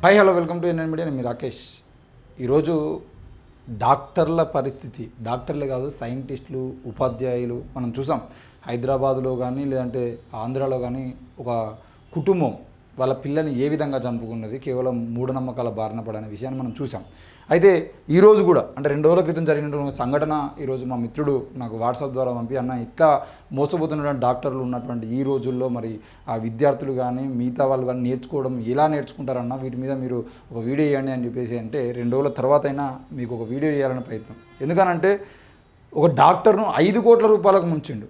Hi hello welcome to NN media. నేను మీ రాకేష్. ఈరోజు డాక్టర్ల పరిస్థితి, డాక్టర్లే కాదు సైంటిస్టులు, ఉపాధ్యాయులు మనం చూసాం. హైదరాబాదులో కానీ లేదంటే ఆంధ్రాలో కానీ ఒక కుటుంబం వాళ్ళ పిల్లని ఏ విధంగా చంపుకున్నది కేవలం మూఢనమ్మకాల బారిన పడనే విషయాన్ని మనం చూసాం. అయితే ఈరోజు కూడా అంటే 2 రోజుల క్రితం జరిగినటువంటి సంఘటన ఈరోజు మా మిత్రుడు నాకు వాట్సాప్ ద్వారా పంపి, అన్న ఇట్లా మోసపోతున్నటువంటి డాక్టర్లు ఉన్నటువంటి ఈ రోజుల్లో మరి ఆ విద్యార్థులు కానీ మిగతా వాళ్ళు కానీ నేర్చుకోవడం ఎలా నేర్చుకుంటారన్న వీటి మీద మీరు ఒక వీడియో వేయండి అని చెప్పేసి అంటే 2 రోజుల తర్వాత అయినా మీకు ఒక వీడియో చేయాలనే ప్రయత్నం. ఎందుకనంటే ఒక డాక్టర్ను 5 కోట్ల రూపాయలకు ముంచిండు.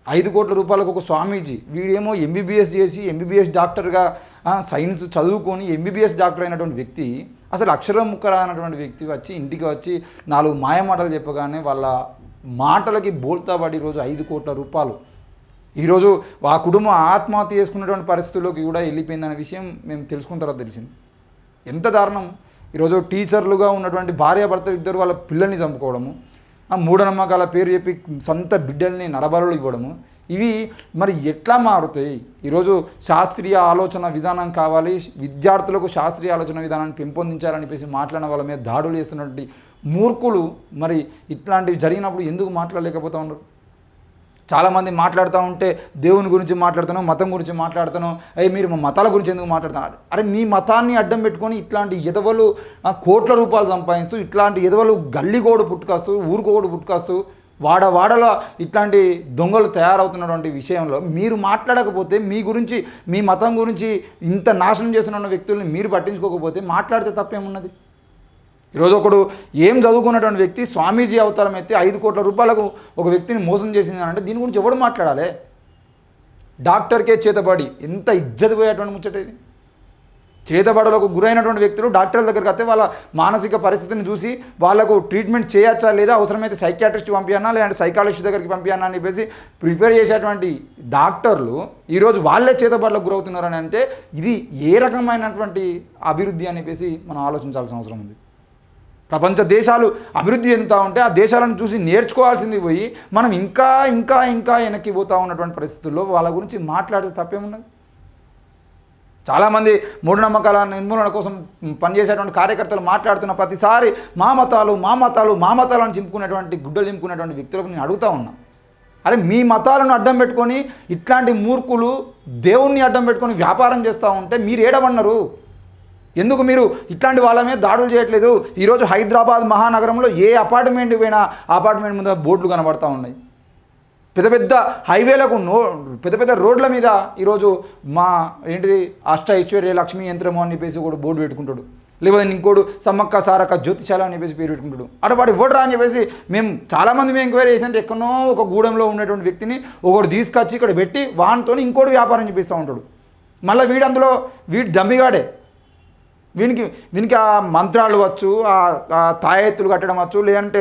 5 కోట్ల రూపాయలకు ఒక స్వామీజీ, వీడేమో ఎంబీబీఎస్ చేసి ఎంబీబీఎస్ డాక్టర్గా సైన్స్ చదువుకొని ఎంబీబీఎస్ డాక్టర్ అయినటువంటి వ్యక్తి, అసలు అక్షరం ముక్కరా అన్నటువంటి వ్యక్తి వచ్చి ఇంటికి వచ్చి 4 మాయమాటలు చెప్పగానే వాళ్ళ మాటలకి బోల్తాబడి ఈరోజు 5 కోట్ల రూపాయలు ఈరోజు ఆ కుటుంబం ఆత్మహత్య చేసుకున్నటువంటి పరిస్థితుల్లోకి కూడా వెళ్ళిపోయిందనే విషయం మేము తెలుసుకున్న తర్వాత తెలిసింది. ఎంత దారుణం! ఈరోజు టీచర్లుగా ఉన్నటువంటి భార్యాభర్తలు ఇద్దరు వాళ్ళ పిల్లల్ని చంపుకోవడము, మూఢనమ్మకాల పేరు చెప్పి సొంత బిడ్డల్ని నరబలులు ఇవ్వడము, ఇవి మరి ఎట్లా మారుతాయి? ఈరోజు శాస్త్రీయ ఆలోచన విధానం కావాలి, విద్యార్థులకు శాస్త్రీయ ఆలోచన విధానాన్ని పెంపొందించాలని చెప్పేసి మాట్లాడిన వాళ్ళ మీద దాడులు చేస్తున్నటువంటి మూర్ఖులు మరి ఇట్లాంటివి జరిగినప్పుడు ఎందుకు మాట్లాడలేకపోతూ ఉన్నారు? చాలామంది మాట్లాడుతూ ఉంటే దేవుని గురించి మాట్లాడుతాను, మతం గురించి మాట్లాడుతాను, మీరు మా మతాల గురించి ఎందుకు మాట్లాడుతున్నారు? అరే మీ మతాన్ని అడ్డం పెట్టుకొని ఇట్లాంటి ఎదవలు కోట్ల రూపాయలు సంపాదిస్తూ, ఇట్లాంటి ఎదవలు గల్లీగోడు పుట్టుకొస్తూ, ఊరుకోడు పుట్టుకొస్తూ, వాడవాడలో ఇట్లాంటి దొంగలు తయారవుతున్నటువంటి విషయంలో మీరు మాట్లాడకపోతే, మీ గురించి మీ మతం గురించి ఇంత నాశనం చేస్తున్న వ్యక్తుల్ని మీరు పట్టించుకోకపోతే మాట్లాడితే తప్పేమున్నది? ఈరోజు ఒకడు ఏం చదువుకున్నటువంటి వ్యక్తి స్వామీజీ అవతారం అయితే 5 కోట్ల రూపాయలకు ఒక వ్యక్తిని మోసం చేసింది అంటే దీని గురించి ఎవడు మాట్లాడాలి? డాక్టర్కే చేతబడి, ఎంత ఇజ్జత్ పోయేటువంటి ముచ్చట ఇది. చేతబడులకు గురైనటువంటి వ్యక్తులు డాక్టర్ల దగ్గరికి వస్తే వాళ్ళ మానసిక పరిస్థితిని చూసి వాళ్ళకు ట్రీట్మెంట్ చేయొచ్చా లేదా, అవసరమైతే సైకియాట్రిస్ట్ పంపించన్నా లేదంటే సైకాలజిస్ట్ దగ్గరికి పంపించన్నా అని చెప్పేసి ప్రిపేర్ చేసేటువంటి డాక్టర్లు ఈరోజు వాళ్ళే చేతబడులకు గురవుతున్నారని అంటే ఇది ఏ రకమైనటువంటి అభివృద్ధి అని చెప్పేసి మనం ఆలోచించాల్సిన అవసరం ఉంది. ప్రపంచ దేశాలు అభివృద్ధి చెందుతూ ఉంటే ఆ దేశాలను చూసి నేర్చుకోవాల్సింది పోయి మనం ఇంకా ఇంకా ఇంకా వెనక్కి పోతూ ఉన్నటువంటి పరిస్థితుల్లో వాళ్ళ గురించి మాట్లాడితే తప్పేమున్నది? చాలామంది మూఢనమ్మకాల నిర్మూలన కోసం పనిచేసేటువంటి కార్యకర్తలు మాట్లాడుతున్న ప్రతిసారి మా మతాలు మా మతాలు మా మతాలను చింపుకునేటువంటి గుడ్డలు చింపుకునేటువంటి వ్యక్తులకు నేను అడుగుతూ ఉన్నా, అరే మీ మతాలను అడ్డం పెట్టుకొని ఇట్లాంటి మూర్ఖులు దేవుణ్ణి అడ్డం పెట్టుకొని వ్యాపారం చేస్తూ ఉంటే మీరు ఏడవన్నారు? ఎందుకు మీరు ఇట్లాంటి వాళ్ళ మీద దాడులు చేయట్లేదు? ఈరోజు హైదరాబాద్ మహానగరంలో ఏ అపార్ట్మెంట్ పోయినా అపార్ట్మెంట్ ముందు బోర్డులు కనబడతా ఉన్నాయి. పెద్ద పెద్ద హైవేలకు పెద్ద పెద్ద రోడ్ల మీద ఈరోజు మా ఏంటిది అష్ట ఐశ్వర్య లక్ష్మీ యంత్రము అని చెప్పేసి ఒకడు బోర్డు పెట్టుకుంటాడు, లేకపోతే ఇంకోడు సమ్మక్క సారక్క జ్యోతిశాల అని చెప్పేసి పేరు పెట్టుకుంటాడు. అటు వాడు ఇవ్వడరా అని చెప్పేసి చాలామంది ఎంక్వైరీ చేసినట్టు ఎక్కడో ఒక గూడెంలో ఉన్నటువంటి వ్యక్తిని ఒకడు తీసుకొచ్చి ఇక్కడ పెట్టి వానితో ఇంకోటి వ్యాపారం చేపిస్తూ ఉంటాడు. మళ్ళీ వీడు దమ్మిగాడే, వీనికి ఆ మంత్రాలు వచ్చు, ఆ తాయెత్తులు కట్టడం వచ్చు, లేదంటే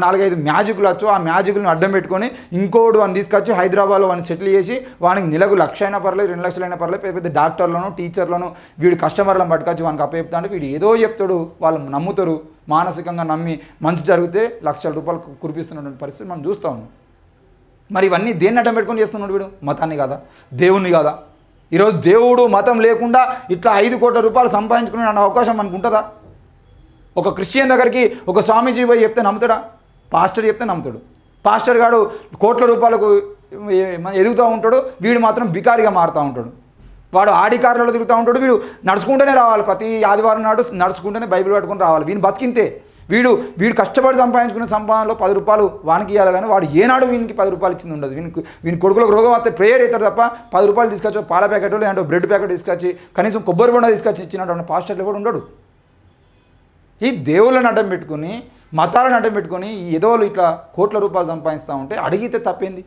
4-5 మ్యాజిక్లు వచ్చు. ఆ మ్యాజిక్లను అడ్డం పెట్టుకొని ఇంకోడు వాడిని తీసుకొచ్చి హైదరాబాద్లో వాడిని సెటిల్ చేసి వానికి నెలకు 1,00,000 అయినా పర్లేదు, 2 లక్షలు అయినా పర్లేదు, పెద్ద పెద్ద డాక్టర్లను టీచర్లను వీడి కస్టమర్లను పట్టుకొచ్చి వానికి అప్పచెప్తా అంటే వీడు ఏదో చెప్తాడు, వాళ్ళు నమ్ముతారు. మానసికంగా నమ్మి మంచి జరిగితే లక్షల రూపాయలు కురిపిస్తున్నటువంటి పరిస్థితి మనం చూస్తూ ఉన్నాం. మరి ఇవన్నీ దేన్ని అడ్డం పెట్టుకొని చేస్తున్నాడు వీడు? మతాన్ని కాదా, దేవుణ్ణి కాదా? ఈరోజు దేవుడు మతం లేకుండా ఇట్లా 5 కోట్ల రూపాయలు సంపాదించుకునే అవకాశం మనకు ఉంటుందా? ఒక క్రిస్టియన్ దగ్గరికి ఒక స్వామీజీ పోయి చెప్తే నమ్ముతాడా? పాస్టర్ చెప్తే నమ్ముతాడు. పాస్టర్ గాడు కోట్ల రూపాయలకు ఎదుగుతూ ఉంటాడు, వీడు మాత్రం బికారిగా మారుతూ ఉంటాడు. వాడు ఆడి కార్లలో తిరుగుతూ ఉంటాడు, వీడు నడుచుకుంటూనే రావాలి, ప్రతి ఆదివారం నాడు నడుచుకుంటూనే బైబిల్ పట్టుకొని రావాలి. వీని బతికింతే. వీడు కష్టపడి సంపాదించుకునే సంపాదనలో 10 రూపాయలు వానికి ఇవ్వాలి, కానీ వాడు ఏనాడు వీనికి 10 రూపాయలు ఇచ్చింది ఉండదు. వీని కొడుకులకు రోగం వస్తే ప్రేయర్ అవుతాడు తప్ప 10 రూపాయలు తీసుకొచ్చి పాల ప్యాకెట్ లేదంటే బ్రెడ్ ప్యాకెట్ తీసుకొచ్చి కనీసం కొబ్బరి బొండ తీసుకొచ్చి ఇచ్చినటువంటి పాస్టర్లు కూడా ఉండడు. ఈ దేవుళ్ళని అడ్డం పెట్టుకుని మతాలను అడ్డం పెట్టుకొని ఏదో ఇట్లా కోట్ల రూపాయలు సంపాదిస్తూ ఉంటే అడిగితే తప్పేంది?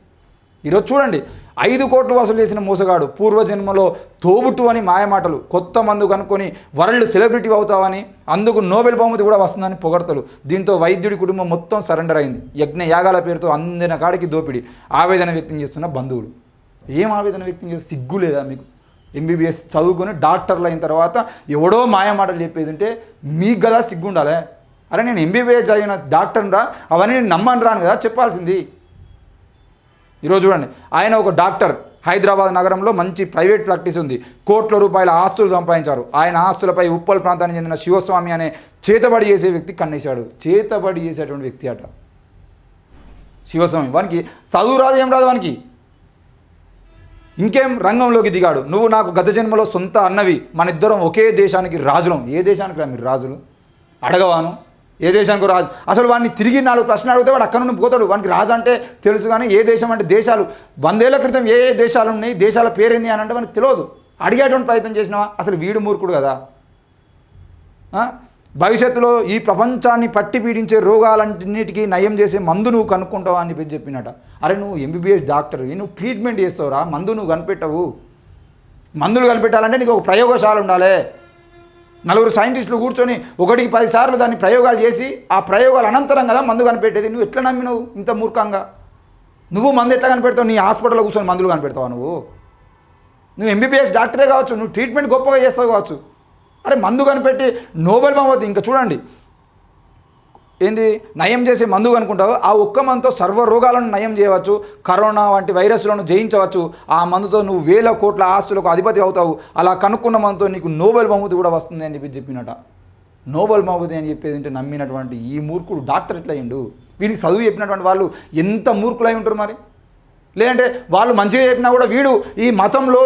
ఈరోజు చూడండి, 5 కోట్లు వసూలు చేసిన మోసగాడు పూర్వజన్మలో తోబుట్టు అని మాయమాటలు, కొత్త మందు కనుక్కొని వరల్డ్ సెలబ్రిటీ అవుతావని, అందుకు నోబెల్ బహుమతి కూడా వస్తుందని పొగడతలు. దీంతో వైద్యుడి కుటుంబం మొత్తం సరెండర్ అయింది. యజ్ఞ యాగాల పేరుతో అందిన కాడికి దోపిడి. ఆవేదన వ్యక్తం చేస్తున్న బంధువులు. ఏం ఆవేదన వ్యక్తం చేస్తే సిగ్గు లేదా మీకు? ఎంబీబీఎస్ చదువుకొని డాక్టర్లు అయిన తర్వాత ఎవడో మాయమాటలు చెప్పేది ఉంటే మీకు కదా సిగ్గు ఉండాలి. అరే నేను ఎంబీబీఎస్ చదివిన డాక్టర్ని రా, అవన్నీ నేను నమ్మను రాను కదా చెప్పాల్సింది. ఈరోజు చూడండి, ఆయన ఒక డాక్టర్, హైదరాబాద్ నగరంలో మంచి ప్రైవేట్ ప్రాక్టీస్ ఉంది. కోట్ల రూపాయల ఆస్తులు సంపాదించారు. ఆయన ఆస్తులపై ఉప్పల్ ప్రాంతానికి చెందిన శివస్వామి అనే చేతబడి చేసే వ్యక్తి కన్నేశాడు. చేతబడి చేసేటువంటి వ్యక్తి అట శివస్వామి. వానికి చదువు రాదు, ఏం రాదు వానికి. ఇంకేం రంగంలోకి దిగాడు. నువ్వు నాకు గత జన్మలో సొంత అన్నవి, మన ఇద్దరం ఒకే దేశానికి రాజులం. ఏ దేశానికి రా మీరు రాజులు? అడగవాను ఏ దేశానికి రాజు? అసలు వాడిని తిరిగి 4 ప్రశ్నలు అడిగితే వాడు అక్కడ నుండి పోతాడు. వానికి రాజు అంటే తెలుసు, కానీ ఏ దేశం అంటే దేశాలు 100 ఏళ్ల క్రితం ఏ దేశాలు ఉన్నాయి, దేశాల పేరేంది అని అంటే వానికి తెలియదు. అడిగేటువంటి ప్రయత్నం చేసినావా? అసలు వీడు మూర్ఖుడు కదా. భవిష్యత్తులో ఈ ప్రపంచాన్ని పట్టి పీడించే రోగాలన్నిటికీ నయం చేసే మందు నువ్వు కనుక్కుంటావా అని చెప్పినట. అరే నువ్వు ఎంబీబీఎస్ డాక్టర్, నువ్వు ట్రీట్మెంట్ చేస్తావురా, మందు నువ్వు కనిపెట్టవు. మందులు కనిపెట్టాలంటే నీకు ఒక ప్రయోగశాల ఉండాలి. 4 సైంటిస్టులు కూర్చొని 1కి 10 సార్లు దాన్ని ప్రయోగాలు చేసి ఆ ప్రయోగాలు అనంతరం కదా మందు కనిపెట్టేది. నువ్వు ఎట్లా నమ్మినవు ఇంత మూర్ఖంగా? నువ్వు మందు ఎట్లా కనిపెడతావు? నీ హాస్పిటల్లో కూర్చొని మందులు కనిపెడతావా? నువ్వు ఎంబీబీఎస్ డాక్టరే కావచ్చు, నువ్వు ట్రీట్మెంట్ గొప్పగా చేస్తావు కావచ్చు. అరే మందు కనిపెట్టి నోబెల్ బహుమతి. ఇంకా చూడండి ఏంది నయం చేసే మందు కనుక్కుంటావు. ఆ ఒక్క మందుతో సర్వ రోగాలను నయం చేయవచ్చు, కరోనా వంటి వైరస్లను జయించవచ్చు. ఆ మందుతో నువ్వు 1000 కోట్ల ఆస్తులకు అధిపతి అవుతావు. అలా కనుక్కున్న మందుతో నీకు నోబెల్ బహుమతి కూడా వస్తుంది అని చెప్పినట. నోబెల్ బహుమతి అని చెప్పేది అంటే నమ్మినటువంటి ఈ మూర్ఖుడు డాక్టర్ ఎట్లా అయ్యిండు? వీనికి చదువు చెప్పినటువంటి వాళ్ళు ఎంత మూర్ఖులై ఉంటారు మరి. లేదంటే వాళ్ళు మంచిగా చెప్పినా కూడా వీడు ఈ మతంలో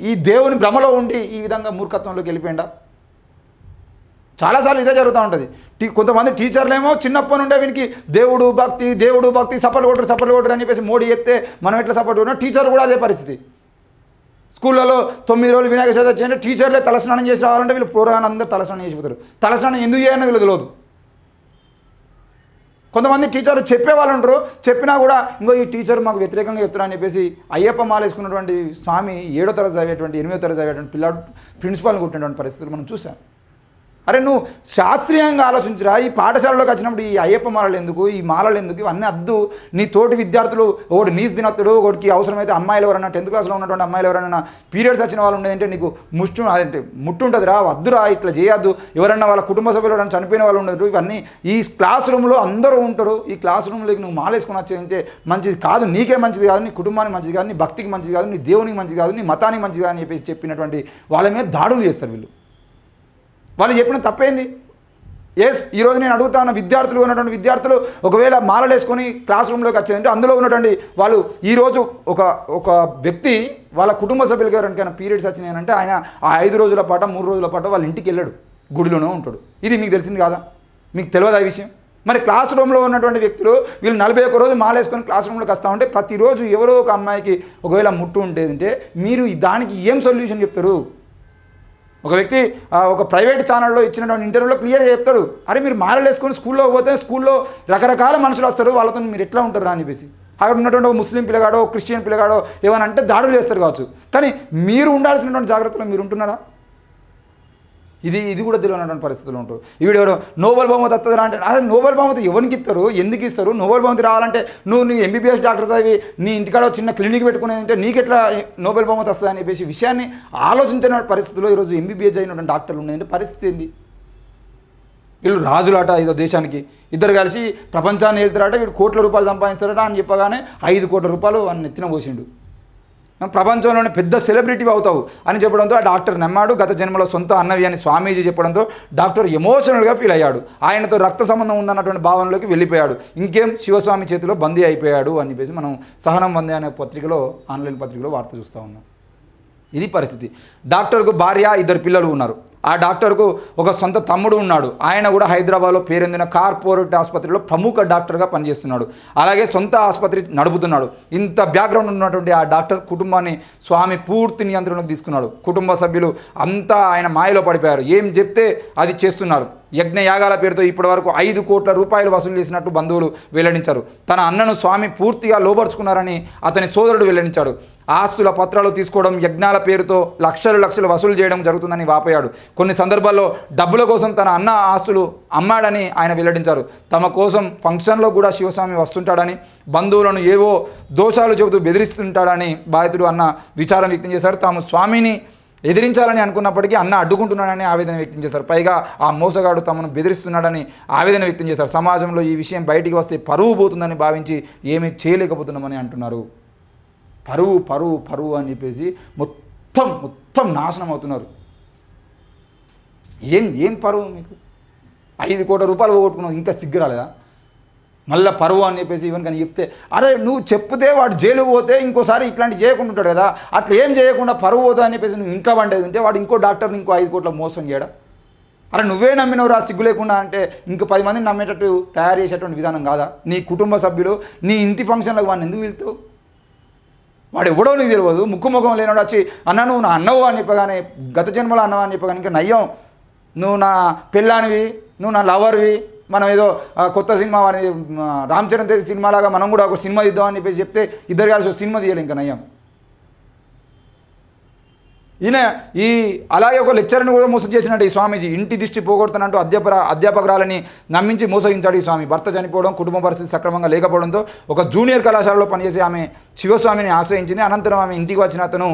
ఈ దేవుని భ్రమలో ఉండి ఈ విధంగా మూర్ఖత్వంలోకి వెళ్ళిపోయిందా? చాలాసార్లు ఇదే జరుగుతూ ఉంటుంది. కొంతమంది టీచర్లేమో చిన్నప్పటి నుండే వీనికి దేవుడు భక్తి సపోర్ట్ కొట్టరు అని చెప్పేసి మోడీ చెప్తే మనం ఎట్లా సపోర్ట్ కొట్టినా టీచర్లు కూడా అదే పరిస్థితి. స్కూళ్ళలో 9 రోజులు వినాయక చవితి వచ్చిందంటే టీచర్లే తలస్నానం చేసి రావాలంటే వీళ్ళు పూర్వగానే అందరూ తలస్నానం చేసిపోతారు. తలస్నానం ఎందుకు చేయాలని వీళ్ళు తెలియదు. కొంతమంది టీచర్లు చెప్పేవాళ్ళు ఉంటారు, చెప్పినా కూడా ఇంకో ఈ టీచర్ మాకు వ్యతిరేకంగా చెప్తారా అని చెప్పేసి అయ్యప్ప మాల వేసుకున్నటువంటి స్వామి 7వ తరగతి చదివేటువంటి 8వ తరగతి చదివేటువంటి పిల్లాడు ప్రిన్సిపాల్ని కొట్టినటువంటి పరిస్థితులు మనం చూసాం. అరే నువ్వు శాస్త్రీయంగా ఆలోచించరా. ఈ పాఠశాలలోకి వచ్చినప్పుడు ఈ అయ్యప్ప మాలలు ఎందుకు, ఈ మాలలు ఎందుకు, ఇవన్నీ అద్దు. నీ తోటి విద్యార్థులు ఒకటి నీసు తినత్తుడు, ఒకటికి అవసరమైతే అమ్మాయిలు ఎవరైనా 10th క్లాస్లో ఉన్నటువంటి అమ్మాయిలు ఎవరైనా పీరియడ్స్ వచ్చిన వాళ్ళు ఉండేదంటే నీకు అదంటే ముట్టుంటుందిరా, వద్దురా, ఇట్లా చేయొద్దు. ఎవరైనా వాళ్ళ కుటుంబ సభ్యులు ఎవరైనా చనిపోయిన వాళ్ళు ఉండదు. ఇవన్నీ ఈ క్లాస్ రూమ్లో అందరూ ఉంటారు. ఈ క్లాస్ రూమ్లోకి నువ్వు మాలేసుకుని వచ్చేదంటే మంచిది కాదు, నీకే మంచిది కాదు, నీ కుటుంబానికి మంచిది కాదు, నీ భక్తికి మంచిది కాదు, నీ దేవునికి మంచిది కాదు, నీ మతానికి మంచిది కాదు అని చెప్పేసి చెప్పినటువంటి వాళ్ళ మీద దాడులు చేస్తారు వీళ్ళు. వాళ్ళు చెప్పిన తప్పేంది? ఈరోజు నేను అడుగుతా ఉన్న ఉన్నటువంటి విద్యార్థులు ఒకవేళ మాలలు వేసుకొని క్లాస్ రూమ్లోకి వచ్చేదంటే అందులో ఉన్నటువంటి వాళ్ళు ఈరోజు ఒక వ్యక్తి వాళ్ళ కుటుంబ సభ్యులకి ఎవరికైనా పీరియడ్స్ వచ్చినాయనంటే ఆయన ఆ 5 రోజుల పాటు 3 రోజుల పాటు వాళ్ళ ఇంటికి వెళ్ళాడు, గుడిలోనే ఉంటాడు. ఇది మీకు తెలిసింది కాదా? మీకు తెలియదు ఆ విషయం? మరి క్లాస్ రూమ్లో ఉన్నటువంటి వ్యక్తులు వీళ్ళు 41 రోజు మాలేసుకొని క్లాస్ రూమ్లోకి వస్తూ ఉంటే ప్రతిరోజు ఎవరో ఒక అమ్మాయికి ఒకవేళ ముట్టు ఉంటేదంటే మీరు దానికి ఏం సొల్యూషన్ చెప్తారు? ఒక వ్యక్తి ఒక ప్రైవేట్ ఛానల్లో ఇచ్చినటువంటి ఇంటర్వ్యూలో క్లియర్గా చెప్తాడు, అరే మీరు మాలలు వేసుకొని స్కూల్లో పోతే స్కూల్లో రకరకాల మనుషులు వస్తారు, వాళ్ళతో మీరు ఎట్లా ఉంటారు అని చెప్పేసి. అక్కడ ఉన్నటువంటి ఒక ముస్లిం పిల్లగాడో క్రిస్టియన్ పిల్లగాడో ఏమైనా అంటే దాడులు చేస్తారు కావచ్చు, కానీ మీరు ఉండాల్సినటువంటి జాగ్రత్తలో మీరు ఉంటున్నారా? ఇది కూడా తెలియనటువంటి పరిస్థితులు ఉంటారు. ఈవిడ ఎవరో నోబెల్ బహుమతి వస్తుందా అంటే అసలు నోబెల్ బహుమతి ఎవరికి ఇస్తారు, ఎందుకు ఇస్తారు? నోబెల్ బహుమతి రావాలంటే నీ ఎంబీబీఎస్ డాక్టర్ చదివి నీ ఇంటికాడ చిన్న క్లినిక్ పెట్టుకునేదంటే నీకెట్లా నోబెల్ బహుమతి వస్తుంది అని చెప్పేసి విషయాన్ని ఆలోచించిన పరిస్థితుల్లో ఈరోజు ఎంబీబీఎస్ అయినటువంటి డాక్టర్లు ఉన్నాయంటే పరిస్థితి ఏంది? వీళ్ళు రాజులాట ఏదో దేశానికి, ఇద్దరు కలిసి ప్రపంచాన్ని వెళ్తారట, వీడు కోట్ల రూపాయలు సంపాదిస్తారట అని చెప్పగానే 5 కోట్ల రూపాయలు వాడిని ఎత్తిన పోసిండు. ప్రపంచంలోనే పెద్ద సెలబ్రిటీ అవుతావు అని చెప్పడంతో ఆ డాక్టర్ నమ్మాడు. గత జన్మలో సొంత అన్నవి అని స్వామీజీ చెప్పడంతో డాక్టర్ ఎమోషనల్గా ఫీల్ అయ్యాడు. ఆయనతో రక్త సంబంధం ఉందన్నటువంటి భావనలోకి వెళ్ళిపోయాడు. ఇంకేం శివస్వామి చేతిలో బందీ అయిపోయాడు అని చెప్పేసి మనం సహనం బందీ అనే పత్రికలో, ఆన్లైన్ పత్రికలో వార్త చూస్తూ ఉన్నాం. ఇది పరిస్థితి. డాక్టర్కు భార్య, 2 పిల్లలు ఉన్నారు. ఆ డాక్టర్కు ఒక సొంత తమ్ముడు ఉన్నాడు. ఆయన కూడా హైదరాబాద్లో పేరొందిన కార్పొరేట్ ఆసుపత్రిలో ప్రముఖ డాక్టర్గా పనిచేస్తున్నాడు. అలాగే సొంత ఆసుపత్రి నడుపుతున్నాడు. ఇంత బ్యాక్గ్రౌండ్ ఉన్నటువంటి ఆ డాక్టర్ కుటుంబాన్ని స్వామి పూర్తి నియంత్రణకు తీసుకున్నాడు. కుటుంబ సభ్యులు అంతా ఆయన మాయలో పడిపోయారు. ఏం చెప్తే అది చేస్తున్నారు. యజ్ఞయాగాల పేరుతో ఇప్పటివరకు 5 కోట్ల రూపాయలు వసూలు చేసినట్టు బంధువులు వెల్లడించారు. తన అన్నను స్వామి పూర్తిగా లోబరుచుకున్నారని అతని సోదరుడు వెల్లడించాడు. ఆస్తుల పత్రాలు తీసుకోవడం, యజ్ఞాల పేరుతో లక్షలు వసూలు చేయడం జరుగుతుందని వాపోయాడు. కొన్ని సందర్భాల్లో డబ్బుల కోసం తన అన్న ఆస్తులు అమ్మాడని ఆయన వెల్లడించారు. తమ కోసం ఫంక్షన్లో కూడా శివస్వామి వస్తుంటాడని, బంధువులను ఏవో దోషాలు చెబుతూ బెదిరిస్తుంటాడని బాధితుడు అన్న విచారం వ్యక్తం చేశారు. తాము స్వామిని ఎదిరించాలని అనుకున్నప్పటికీ అన్న అడ్డుకుంటున్నాడని ఆవేదన వ్యక్తం చేశారు. పైగా ఆ మోసగాడు తమను బెదిరిస్తున్నాడని ఆవేదన వ్యక్తం చేశారు. సమాజంలో ఈ విషయం బయటికి వస్తే పరువు పోతుందని భావించి ఏమీ చేయలేకపోతున్నామని అంటున్నారు. పరువు పరువు పరువు అని చెప్పేసి మొత్తం మొత్తం నాశనం అవుతున్నారు. ఏం పరువు మీకు? 5 కోట్ల రూపాయలు పోగొట్టుకున్నావు, ఇంకా సిగ్గు రాలేదా? మళ్ళీ పరువు అని చెప్పేసి ఈవెన్ కానీ చెప్తే, అరే నువ్వు చెప్తే వాడు జైలుకు పోతే ఇంకోసారి ఇట్లాంటి చేయకుండా ఉంటాడు కదా, అట్లా ఏం చేయకుండా పరువు పోతా అని చెప్పేసి నువ్వు ఇంట్లో వండేది ఉంటే వాడు ఇంకో డాక్టర్ని ఇంకో 5 కోట్ల మోసం చేయడా? అరే నువ్వే నమ్మినవు రా సిగ్గు లేకుండా అంటే ఇంకో 10 మందిని నమ్మేటట్టు తయారు చేసేటువంటి విధానం కాదా? నీ కుటుంబ సభ్యులు నీ ఇంటి ఫంక్షన్లకు వాడిని ఎందుకు వెళ్తావు? వాడు ఎవడో నీకు తెలియదు, ముఖం లేనివాడు వచ్చి అన్న నువ్వు నా అన్నవు అని చెప్పగానే, గత జన్మలో అన్నవా అని చెప్పగానే ఇంకా నయ్యం, నువ్వు నా పెళ్ళానివి, నువ్వు నా లవర్వి, మనం ఏదో కొత్త సినిమా వాడి రామ్ చరణ్ తేజ్ సినిమాలాగా మనం కూడా ఒక సినిమా ఇద్దామని చెప్పేసి చెప్తే ఇద్దరు కలిసి ఒక సినిమా తీయాలి ఇంకా నయ్యం. ఈయన అలాగే ఒక లెక్చర్ని కూడా మోసం చేసినట్టు ఈ స్వామీజీ. ఇంటి దిష్టి పోగొడుతున్నట్టు అధ్యాపకురాలని నమ్మించి మోసగించాడు ఈ స్వామి. భర్త చనిపోవడం, కుటుంబ పరిస్థితి సక్రమంగా లేకపోవడంతో ఒక జూనియర్ కళాశాలలో పనిచేసి ఆమె శివస్వామిని ఆశ్రయించింది. అనంతరం ఆమె ఇంటికి వచ్చిన అతను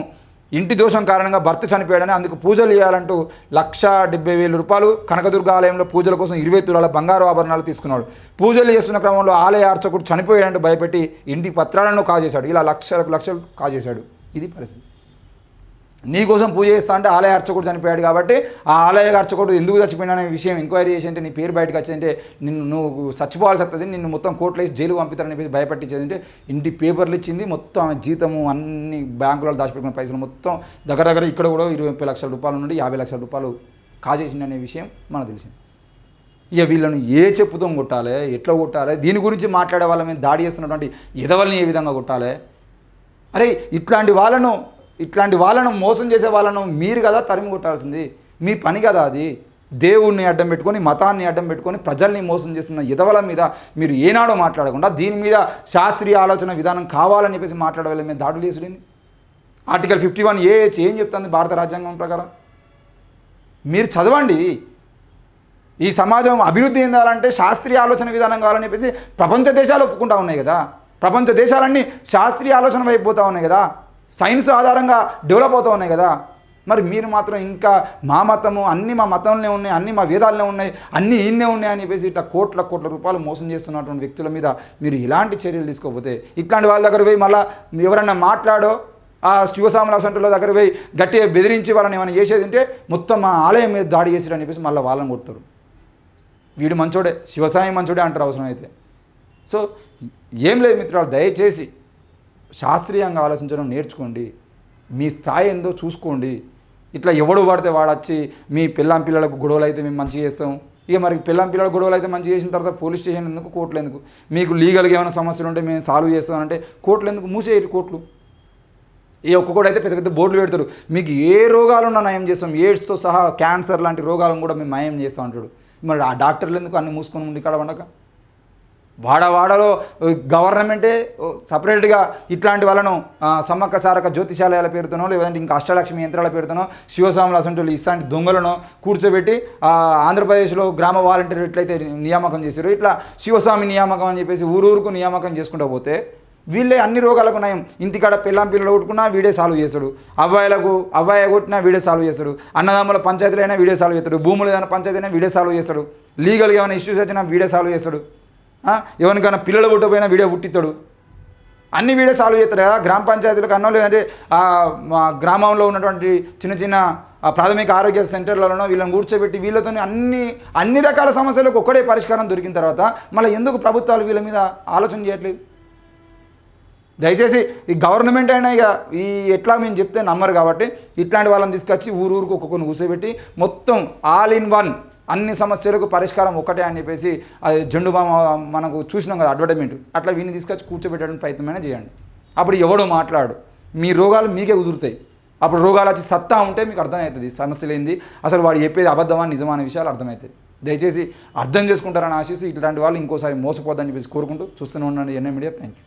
ఇంటి దోషం కారణంగా భర్త చనిపోయాడని అందుకు పూజలు చేయాలంటూ 1,70,000 రూపాయలు కనకదుర్గ ఆలయంలో పూజల కోసం 20 తులాల బంగారు ఆభరణాలు తీసుకున్నాడు. పూజలు చేస్తున్న క్రమంలో ఆలయ అర్చకుడు చనిపోయాడంటూ భయపెట్టి ఇంటి పత్రాలను కాజేశాడు. ఇలా లక్షలు కాజేశాడు. ఇది పరిస్థితి. నీకోసం పూజ చేస్తా అంటే ఆలయ అర్చకుడు చనిపోయాడు కాబట్టి ఆ ఆలయ అర్చకుడు ఎందుకు చచ్చిపోయినా అనే విషయం ఎంక్వైరీ చేసి అంటే నీ పేరు బయటకు వచ్చిందంటే నువ్వు చచ్చిపోవాల్సి వస్తుంది, నిన్ను మొత్తం కోర్టులో వేసి జైలు పంపిస్తారని చెప్పి భయపట్టించేదంటే ఇంటి పేపర్లు ఇచ్చింది. మొత్తం ఆమె జీతము అన్ని బ్యాంకులలో దాచిపెట్టుకున్న పైసలు మొత్తం దగ్గర ఇక్కడ కూడా 20 లక్షల రూపాయల నుండి 50 లక్షల రూపాయలు కాజేసింది అనే విషయం మనకు తెలిసింది. ఇక వీళ్ళను చెప్పుతో కొట్టాలి, ఎట్లా కొట్టాలి, దీని గురించి మాట్లాడే వాళ్ళ మీద దాడి చేస్తున్నటువంటి ఎదవల్ని ఏ విధంగా కొట్టాలి? అరే ఇట్లాంటి వాళ్ళను మోసం చేసే వాళ్ళను మీరు కదా తరిమి కొట్టాల్సింది, మీ పని కదా అది. దేవుణ్ణి అడ్డం పెట్టుకొని, మతాన్ని అడ్డం పెట్టుకొని ప్రజల్ని మోసం చేస్తున్న ఎదవల మీద మీరు ఏనాడో మాట్లాడకుండా దీని మీద శాస్త్రీయ ఆలోచన విధానం కావాలని చెప్పేసి మాట్లాడే వాళ్ళ మీద దాడులు చేసింది. ఆర్టికల్ 51A ఏం చెప్తుంది భారత రాజ్యాంగం ప్రకారం? మీరు చదవండి. ఈ సమాజం అభివృద్ధి చెందాలంటే శాస్త్రీయ ఆలోచన విధానం కావాలని చెప్పేసి ప్రపంచ దేశాలు ఒప్పుకుంటా ఉన్నాయి కదా. ప్రపంచ దేశాలన్నీ శాస్త్రీయ ఆలోచన వైపు పోతూ ఉన్నాయి కదా, సైన్స్ ఆధారంగా డెవలప్ అవుతూ ఉన్నాయి కదా. మరి మీరు మాత్రం ఇంకా మా మతము అన్నీ మా మతంలోనే ఉన్నాయి, అన్నీ మా వేదాలనే ఉన్నాయి, అన్నీ ఈయనే ఉన్నాయి అని చెప్పేసి ఇట్లా కోట్ల రూపాయలు మోసం చేస్తున్నటువంటి వ్యక్తుల మీద మీరు ఇలాంటి చర్యలు తీసుకోకపోతే, ఇట్లాంటి వాళ్ళ దగ్గర పోయి మళ్ళీ ఎవరన్నా మాట్లాడో ఆ శివసామల సెంటర్ల దగ్గర పోయి గట్టిగా బెదిరించి వాళ్ళని ఏమైనా చేసేది ఉంటే మొత్తం మా ఆలయం మీద దాడి చేసిరని చెప్పేసి మళ్ళీ వాళ్ళని కొడతారు. వీడు మంచోడే, శివసాయి మంచోడే అంటారు అవసరం అయితే. సో ఏం లేదు మిత్రులు, దయచేసి శాస్త్రీయంగా ఆలోచించడం నేర్చుకోండి. మీ స్థాయి ఏందో చూసుకోండి. ఇట్లా ఎవడు పడితే వాడు వచ్చి మీ పిల్లలకు గొడవలు అయితే మేము మంచిగా చేస్తాం, ఇక మరి పిల్లల గొడవలు అయితే మంచిగా చేసిన తర్వాత పోలీస్ స్టేషన్ ఎందుకు, కోర్టులు ఎందుకు, మీకు లీగల్గా ఏమైనా సమస్యలు ఉంటే మేము సాల్వ్ చేస్తామంటే కోర్టులు ఎందుకు, మూసేయాలి కోర్టులు. ఈ ఒక్కొక్కటి అయితే పెద్ద బోర్డులు పెడతారు, మీకు ఏ రోగాలున్నా నయం చేస్తాం, ఎయిడ్స్తో సహా క్యాన్సర్ లాంటి రోగాలను కూడా మేము నయం చేస్తాం అంటాడు. మరి ఆ డాక్టర్లు ఎందుకు అన్ని మూసుకొని ఉండి ఇక్కడ వండక? వాడలో గవర్నమెంటే సపరేట్గా ఇట్లాంటి వాళ్ళను సమ్మక్క సారక జ్యోతిషాలయాల పేరుతోనో లేదంటే ఇంకా అష్టలక్ష్మి యంత్రాల పేరుతోనో శివసాముల అసంటోళ్ళు ఇట్లాంటి దొంగలను కూర్చోబెట్టి ఆంధ్రప్రదేశ్లో గ్రామ వాలంటీర్ ఎట్లయితే నియామకం చేశారో ఇట్లా శివస్వామి నియామకం అని చెప్పేసి ఊరూరుకు నియామకం చేసుకుంటూ పోతే వీళ్ళే అన్ని రోగాలకు నయం. ఇంటికాడ పిల్లలు కొట్టుకున్నా వీడే సాల్వ్ చేస్తాడు, అవ్వాయి కొట్టినా వీడే సాల్వ్ చేస్తాడు, అన్నదమ్ముల పంచాయతీలైనా వీడే సాల్వ్ చేస్తాడు, భూములు ఏదైనా పంచాయతీ అయినా వీడే సాల్వ్ చేస్తాడు, లీగల్గా ఏమైనా ఇష్యూస్ వచ్చినా వీడే సాల్వ్ చేస్తాడు, ఎవరికైనా పిల్లలు పుట్టకపోయినా వీడియో పుట్టిస్తాడు, అన్ని వీడియో సాల్వ్ చేస్తాడు కదా. గ్రామ పంచాయతీలకు అన్నో లేదంటే మా గ్రామంలో ఉన్నటువంటి చిన్న ప్రాథమిక ఆరోగ్య సెంటర్లలో వీళ్ళని కూర్చోబెట్టి వీళ్ళతో అన్ని రకాల సమస్యలకు ఒక్కడే పరిష్కారం దొరికిన తర్వాత మళ్ళీ ఎందుకు ప్రభుత్వాలు వీళ్ళ మీద ఆలోచన చేయట్లేదు? దయచేసి ఈ గవర్నమెంట్ అయినా ఇక ఎట్లా మేము చెప్తే నమ్మరు కాబట్టి ఇట్లాంటి వాళ్ళని తీసుకొచ్చి ఊరుకు ఒక్కొక్కరిని కూర్చోబెట్టి మొత్తం ఆల్ ఇన్ వన్ అన్ని సమస్యలకు పరిష్కారం ఒకటే అని చెప్పేసి అది జెండుబామ మనకు చూసినాం కదా అడ్వర్టైజ్మెంట్, అట్లా వీడిని తీసుకొచ్చి కూర్చోబెట్టడానికి ప్రయత్నమైనా చేయండి. అప్పుడు ఎవడో మాట్లాడు, మీ రోగాలు మీకే కుదురుతాయి. అప్పుడు రోగాలు వచ్చి సత్తా ఉంటే మీకు అర్థమవుతుంది సమస్యలు ఏంది, అసలు వాడు చెప్పేది అబద్ధమా నిజమా అనే విషయాలు అర్థమవుతాయి. దయచేసి అర్థం చేసుకుంటారని ఆశిస్తూ ఇట్లాంటి వాళ్ళు ఇంకోసారి మోసపోద్దని చెప్పేసి కోరుకుంటూ చూస్తూనే ఉండండి ఎన్ఎం మీడియా. Thank you.